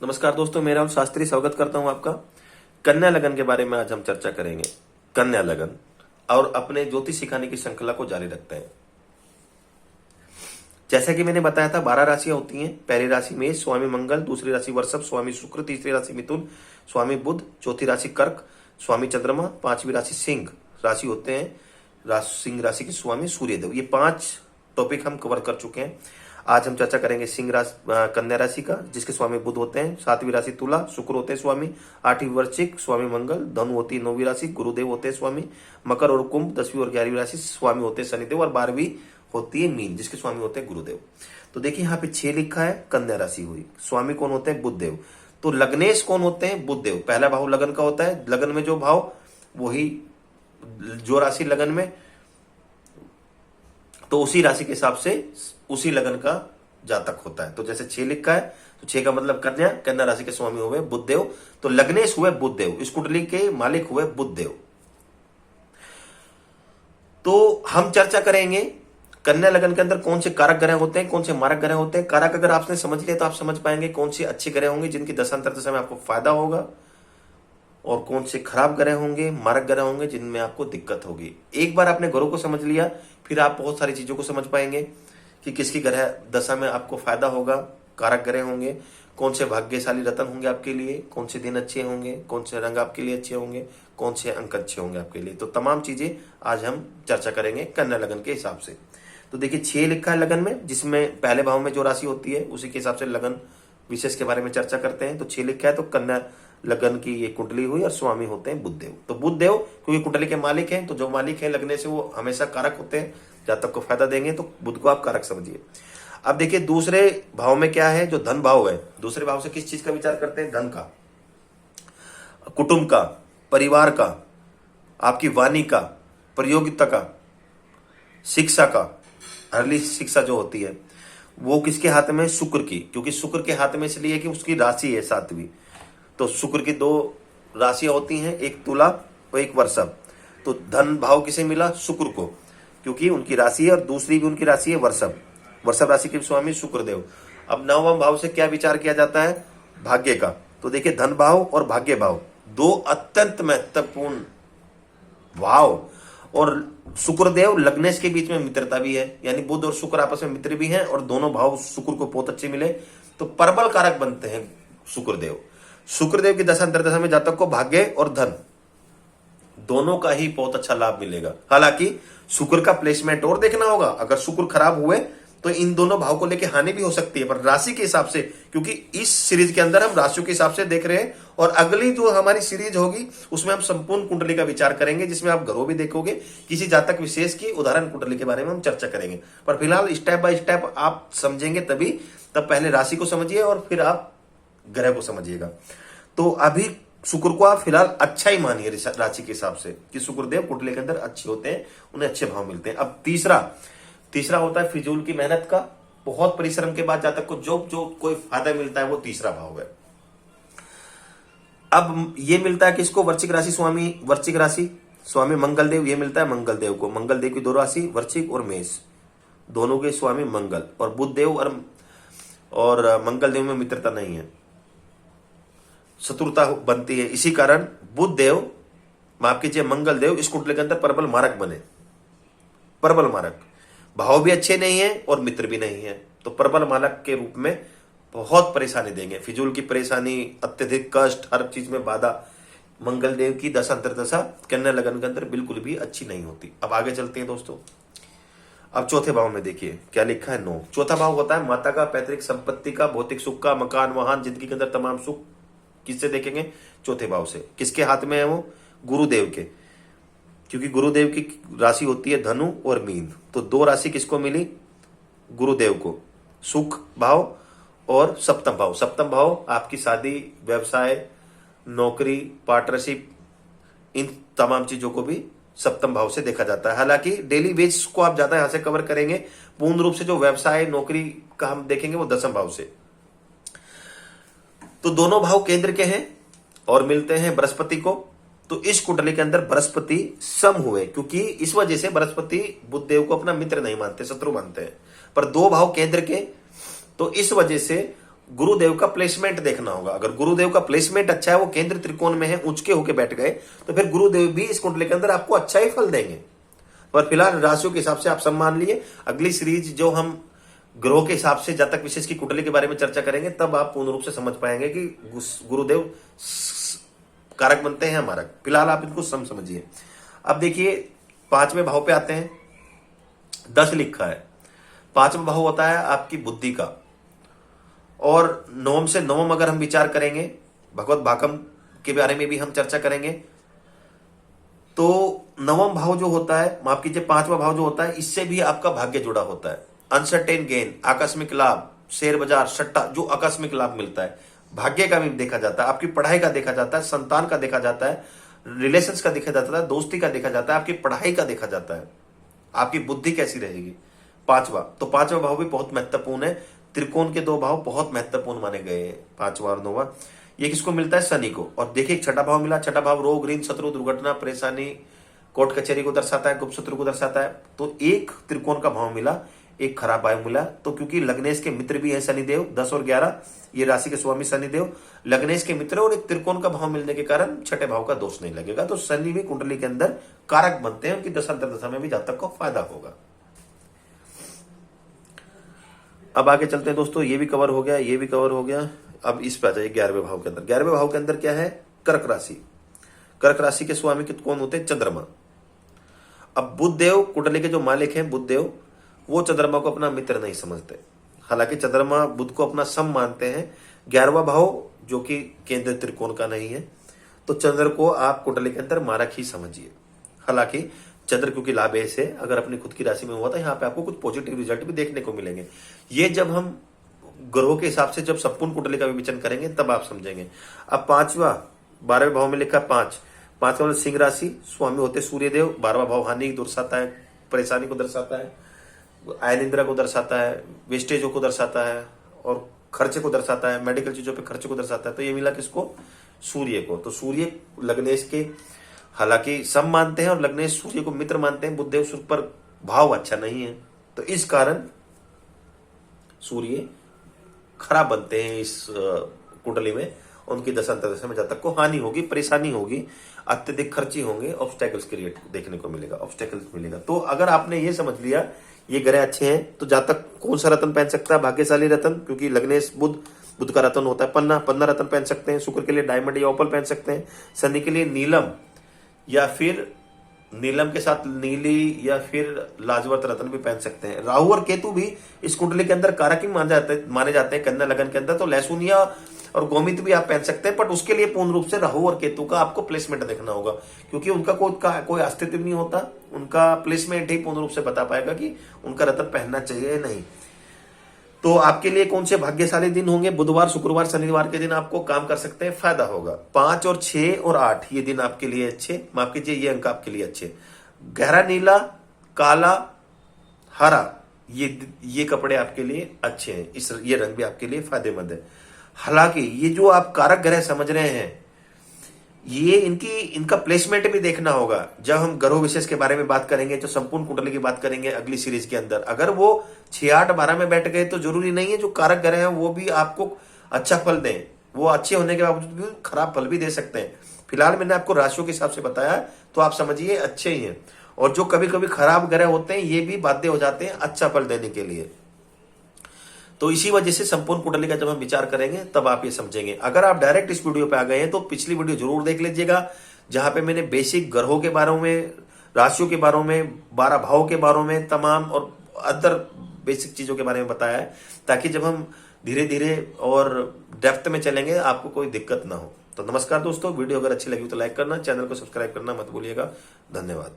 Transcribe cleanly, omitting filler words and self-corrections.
नमस्कार दोस्तों, मेरा नाम शास्त्री, स्वागत करता हूं आपका। कन्या लगन के बारे में आज हम चर्चा करेंगे। कन्या लगन और अपने ज्योतिष सिखाने की श्रृंखला को जारी रखते हैं। जैसा कि मैंने बताया था 12 राशियां होती हैं। पहली राशि मेष, स्वामी मंगल। दूसरी राशि वृषभ, स्वामी शुक्र। तीसरी राशि मिथुन, स्वामी बुध। चौथी राशि कर्क, स्वामी चंद्रमा। पांचवी राशि सिंह राशि होते हैं, सिंह राशि के स्वामी सूर्यदेव। ये 5 टॉपिक हम कवर कर चुके हैं। आज हम चर्चा करेंगे सिंह राशि, कन्या राशि का, जिसके स्वामी बुध होते हैं। 7वीं राशि तुला, शुक्र होते हैं स्वामी। 8वीं वृश्चिक, स्वामी मंगल। धनु होती है 9वीं राशि, गुरुदेव होते हैं स्वामी। मकर और कुंभ 10वीं और 11वीं राशि, स्वामी होते हैं शनिदेव। और 12वीं होती है मीन, जिसके स्वामी होते हैं गुरुदेव। तो देखिए यहाँ पे 6 लिखा है, कन्या राशि हुई। स्वामी कौन होते हैं? बुधदेव। तो लग्नेश कौन होते हैं? बुधदेव। पहला भाव लगन का होता है। लगन में जो भाव, वही जो राशि लगन में, तो उसी राशि के हिसाब से उसी लगन का जातक होता है। तो जैसे 6 लिखा है, तो 6 का मतलब कन्या। कन्या राशि के स्वामी हुए बुधदेव, तो लग्नेश हुए बुधदेव। इस कुंडली के मालिक हुए बुधदेव। तो हम चर्चा करेंगे कन्या लगन के अंदर कौन से कारक ग्रह होते हैं, कौन से मारक ग्रह होते हैं। कारक अगर आपने समझ लिया तो आप समझ पाएंगे कौन से अच्छे ग्रह होंगे जिनकी दशांतर दशा में आपको फायदा होगा, और कौन से खराब ग्रह होंगे, मारक ग्रह होंगे जिनमें आपको दिक्कत होगी। एक बार आपने ग्रहों को समझ लिया, फिर आप बहुत सारी चीजों को समझ पाएंगे कि किसकी ग्रह दशा में आपको फायदा होगा, कारक ग्रह होंगे, कौन से भाग्यशाली रत्न होंगे आपके लिए, कौन से दिन अच्छे होंगे, कौन से रंग आपके लिए अच्छे होंगे, कौन से अंक अच्छे होंगे आपके लिए। तो तमाम चीजें आज हम चर्चा करेंगे कन्या लगन के हिसाब से। तो देखिए 6 लिखा है लगन में, जिसमें पहले भाव में जो राशि होती है उसी के हिसाब से लगन विशेष के बारे में चर्चा करते हैं। तो 6 लिखा है, तो कन्या लगन की ये कुंडली हुई और स्वामी होते हैं बुधदेव। तो बुधदेव क्योंकि कुंडली के मालिक हैं, तो जो मालिक है लगने से वो हमेशा कारक होते हैं, जातक को फायदा देंगे। तो बुध को आप कारक समझिए। अब देखिए दूसरे भाव में क्या है, जो धन भाव है। दूसरे भाव से किस चीज का विचार करते हैं? धन का, कुटुंब का, परिवार का, आपकी वाणी का, प्रयोगिता का, शिक्षा का। अर्ली शिक्षा जो होती है वो किसके हाथ में? शुक्र की। क्योंकि शुक्र के हाथ में इसलिए कि उसकी राशि है 7वीं। तो शुक्र की 2 राशियां होती हैं, एक तुला और एक वृषभ। तो धन भाव किसे मिला? शुक्र को, क्योंकि उनकी राशि है, और दूसरी भी उनकी राशि है वृषभ। वृषभ राशि के स्वामी शुक्रदेव। अब 9वां भाव से क्या विचार किया जाता है? भाग्य का। तो देखिए धन भाव और भाग्य भाव 2 अत्यंत महत्वपूर्ण भाव। और शुक्रदेव लग्नेश के बीच में मित्रता भी है, यानी बुध और शुक्र आपस में मित्र भी हैं, और दोनों भाव शुक्र को बहुत अच्छे मिले तो प्रबल कारक बनते हैं शुक्रदेव। शुक्रदेव की दशांतर दशा में जातक को भाग्य और धन दोनों का ही बहुत अच्छा लाभ मिलेगा। हालांकि शुक्र का प्लेसमेंट और देखना होगा। अगर शुक्र खराब हुए तो इन दोनों भाव को लेकर हानि भी हो सकती है, पर राशि के हिसाब से, क्योंकि इस सीरीज के अंदर हम राशियों के हिसाब से देख रहे हैं, और अगली जो हमारी सीरीज होगी उसमें हम संपूर्ण कुंडली का विचार करेंगे, जिसमें आप घरों भी देखोगे, किसी जातक विशेष की उदाहरण कुंडली के बारे में हम चर्चा करेंगे। पर फिलहाल स्टेप बाय स्टेप आप समझेंगे तभी, तब पहले राशि को समझिए और फिर आप ग्रह को समझिएगा। तो अभी शुक्र को आप फिलहाल अच्छा ही मानिए राशि के हिसाब से कि शुक्रदेव कुंडली के अंदर अच्छे होते हैं, उन्हें अच्छे भाव मिलते हैं। अब तीसरा होता है फिजूल की मेहनत का। बहुत परिश्रम के बाद जातक को जो कोई फायदा मिलता है वो तीसरा भाव है। अब ये मिलता है किसको? वृश्चिक राशि स्वामी, वृश्चिक राशि स्वामी मंगलदेव। ये मिलता है मंगलदेव को। मंगलदेव की 2 राशि वृश्चिक और मेष, दोनों के स्वामी मंगल। और बुधदेव और मंगलदेव में मित्रता नहीं है, शत्रुता बनती है। इसी कारण बुधदेव, माफ कीजिए मंगलदेव, इस कुंडली के अंदर प्रबल मारक बने। प्रबल मारक, भाव भी अच्छे नहीं है और मित्र भी नहीं है, तो प्रबल मारक के रूप में बहुत परेशानी देंगे। फिजूल की परेशानी, अत्यधिक कष्ट, हर चीज में बाधा। मंगलदेव की दशांतर दशा कन्या लगन के अंदर बिल्कुल भी अच्छी नहीं होती। अब आगे चलते हैं दोस्तों। अब चौथे भाव में देखिए क्या लिखा है, 9। चौथा भाव होता है माता का, पैतृक संपत्ति का, भौतिक सुख का, मकान, वाहन, जिंदगी के अंदर तमाम सुख। किससे देखेंगे? चौथे भाव से। किसके हाथ में है वो? गुरुदेव के, क्योंकि गुरुदेव की राशि होती है धनु और मीन। तो 2 राशि किसको मिली? गुरुदेव को, सुख भाव और सप्तम भाव। सप्तम भाव आपकी शादी, व्यवसाय, नौकरी, पार्टनरशिप, इन तमाम चीजों को भी सप्तम भाव से देखा जाता है। हालांकि डेली बेस को आप ज्यादा यहां से कवर करेंगे। पूर्ण रूप से जो व्यवसाय, नौकरी का हम देखेंगे वो 10वें भाव से। तो दोनों भाव केंद्र के हैं और मिलते हैं बृहस्पति को। तो इस कुंडली के अंदर बृहस्पति सम हुए, क्योंकि इस वजह से बृहस्पति बुधदेव को अपना मित्र नहीं मानते, शत्रु मानते हैं। पर 2 भाव केंद्र के, तो इस वजह से गुरुदेव का प्लेसमेंट देखना होगा। अगर गुरुदेव का प्लेसमेंट अच्छा है, वो केंद्र त्रिकोण में है, ऊंचे होके बैठ गए, तो फिर गुरुदेव भी इस कुंडली के अंदर आपको अच्छा ही फल देंगे। पर फिलहाल राशियों के हिसाब से आप सब मान लिए। अगली सीरीज जो हम ग्रहों के हिसाब से जातक विशेष की कुंडली के बारे में चर्चा करेंगे, तब आप पूर्ण रूप से समझ पाएंगे कि गुरुदेव कारक बनते हैं मारक। फिलहाल आप इनको समझिए। अब देखिए 5वें भाव पे आते हैं। 10 लिखा है। 5वां भाव होता है आपकी बुद्धि का, और नवम से नवम अगर हम विचार करेंगे, भगवत भाकम के बारे में भी हम चर्चा करेंगे, तो नवम भाव जो होता है, माफ कीजिए 5वां भाव जो होता है, इससे भी आपका भाग्य जुड़ा होता है। अनसर्टेन गेन, आकस्मिक लाभ, शेयर बाजार, सट्टा, जो आकस्मिक लाभ मिलता है, भाग्य का भी देखा जाता है, आपकी पढ़ाई का देखा जाता है, संतान का देखा जाता है, रिलेशंस का देखा जाता है, दोस्ती का देखा जाता है, आपकी पढ़ाई का देखा जाता है, आपकी बुद्धि कैसी रहेगी। 5वां, तो 5वां भाव भी बहुत महत्वपूर्ण है। त्रिकोण के 2 भाव बहुत महत्वपूर्ण माने गए हैं, 5वां और 9वां। ये किसको मिलता है? शनि को। और देखिए एक छठा भाव मिला। छठा भाव रोग, ऋण, शत्रु, दुर्घटना, परेशानी, कोर्ट कचहरी को दर्शाता है, गुप्त शत्रु को दर्शाता है। तो एक त्रिकोण का भाव मिला, एक खराब भाव मिला। तो क्योंकि लग्नेश के मित्र भी है शनिदेव, 10 और 11, ये राशि के स्वामी शनिदेव लग्नेश के मित्र, और एक त्रिकोण का भाव मिलने के कारण छठे भाव का दोष नहीं लगेगा। तो शनि भी कुंडली के अंदर कारक बनते हैं, उनकी दशांतर दशा में भी जातक को फायदा होगा। अब आगे चलते हैं दोस्तों। ये भी कवर हो गया, ये भी कवर हो गया। अब इस पे आ जाइए 11वें भाव के अंदर। 11वें भाव के अंदर क्या है? कर्क राशि। कर्क राशि के स्वामी कौन होते हैं? चंद्रमा। अब बुध देव कुंडली के जो मालिक हैं, बुध देव, वो चंद्रमा को अपना मित्र नहीं समझते। हालांकि चंद्रमा बुध को अपना सम मानते हैं। 11वां भाव जो कि केंद्र त्रिकोण का नहीं है, तो चंद्र को आप कुंडली के अंदर मारक ही समझिए। हालांकि चंद्र क्योंकि लाभेय से अगर अपनी खुद की राशि में हुआ था, यहाँ पे आपको कुछ पॉजिटिव रिजल्ट भी देखने को मिलेंगे। ये जब हम ग्रहों के हिसाब से जब संपूर्ण कुंडली का विवेचन करेंगे तब आप समझेंगे। अब 5वां 12वें भाव में लिखा 5, 5वां में सिंह राशि, स्वामी होते सूर्यदेव। 12वां भाव हानि दर्शाता है, परेशानी को दर्शाता है, आय निंद्रा को दर्शाता है, वेस्टेजों को दर्शाता है, और खर्चे को दर्शाता है, मेडिकल चीजों पे खर्चे को दर्शाता है। तो ये मिला किसको? सूर्य को। तो सूर्य लग्नेश के हालांकि सब मानते हैं, और लग्नेश सूर्य को मित्र मानते हैं। बुधदेव सूर्य पर भाव अच्छा नहीं है, तो इस कारण सूर्य खराब बनते हैं इस कुंडली में। उनकी दशांतर दशा में जातक को हानि होगी, परेशानी होगी, अत्यधिक खर्ची होंगे, ऑब्स्टेकल्स क्रिएट देखने को मिलेगा, ऑब्स्टेकल्स मिलेगा। तो अगर आपने ये समझ लिया ये ग्रह अच्छे हैं, तो जातक कौन सा रत्न पहन सकता है? भाग्यशाली रत्न, क्योंकि लग्नेश बुध का रत्न होता है पन्ना रत्न पहन सकते हैं। शुक्र के लिए डायमंड या ओपल पहन सकते हैं। शनि के लिए नीलम, या फिर नीलम के साथ नीली या फिर लाजवंत रत्न भी पहन सकते हैं। राहु और केतु भी इस कुंडली के अंदर कारक ही माने जाते हैं कन्या लगन के अंदर। तो लहसुनिया और गोमित भी आप पहन सकते हैं, बट उसके लिए पूर्ण रूप से राहु और केतु का आपको प्लेसमेंट देखना होगा, क्योंकि उनका कोई अस्तित्व नहीं होता। उनका प्लेसमेंट ही पूर्ण रूप से बता पाएगा कि उनका रत्न पहनना चाहिए या नहीं। तो आपके लिए कौन से भाग्यशाली दिन होंगे? बुधवार, शुक्रवार, शनिवार के दिन आपको काम कर सकते हैं, फायदा होगा। 5 और 6 और 8 ये दिन आपके लिए अच्छे, माफ कीजिए ये अंक आपके लिए अच्छे। गहरा नीला, काला, हरा, ये कपड़े आपके लिए अच्छे हैं। ये रंग भी आपके लिए फायदेमंद है। हालांकि ये जो आप कारक ग्रह समझ रहे हैं, ये इनका प्लेसमेंट भी देखना होगा। जब हम ग्रह विशेष के बारे में बात करेंगे, जो संपूर्ण कुंडली की बात करेंगे अगली सीरीज के अंदर, अगर वो 6, 8, 12 में बैठ गए तो जरूरी नहीं है जो कारक ग्रह हैं वो भी आपको अच्छा फल दें। वो अच्छे होने के बावजूद भी खराब फल भी दे सकते हैं। फिलहाल मैंने आपको राशियों के हिसाब से बताया, तो आप समझिए अच्छे ही हैं। और जो कभी कभी खराब ग्रह होते हैं, ये भी बाध्य हो जाते हैं अच्छा फल देने के लिए। तो इसी वजह से संपूर्ण कुंडली का जब हम विचार करेंगे तब आप ये समझेंगे। अगर आप डायरेक्ट इस वीडियो पे आ गए हैं तो पिछली वीडियो जरूर देख लीजिएगा, जहां पे मैंने बेसिक ग्रहों के बारे में, राशियों के बारे में, 12 भावों के बारे में, तमाम और अदर बेसिक चीजों के बारे में बताया है, ताकि जब हम धीरे धीरे और डेप्थ में चलेंगे आपको कोई दिक्कत ना हो। तो नमस्कार दोस्तों, वीडियो अगर अच्छी लगी तो लाइक करना, चैनल को सब्सक्राइब करना मत भूलिएगा। धन्यवाद।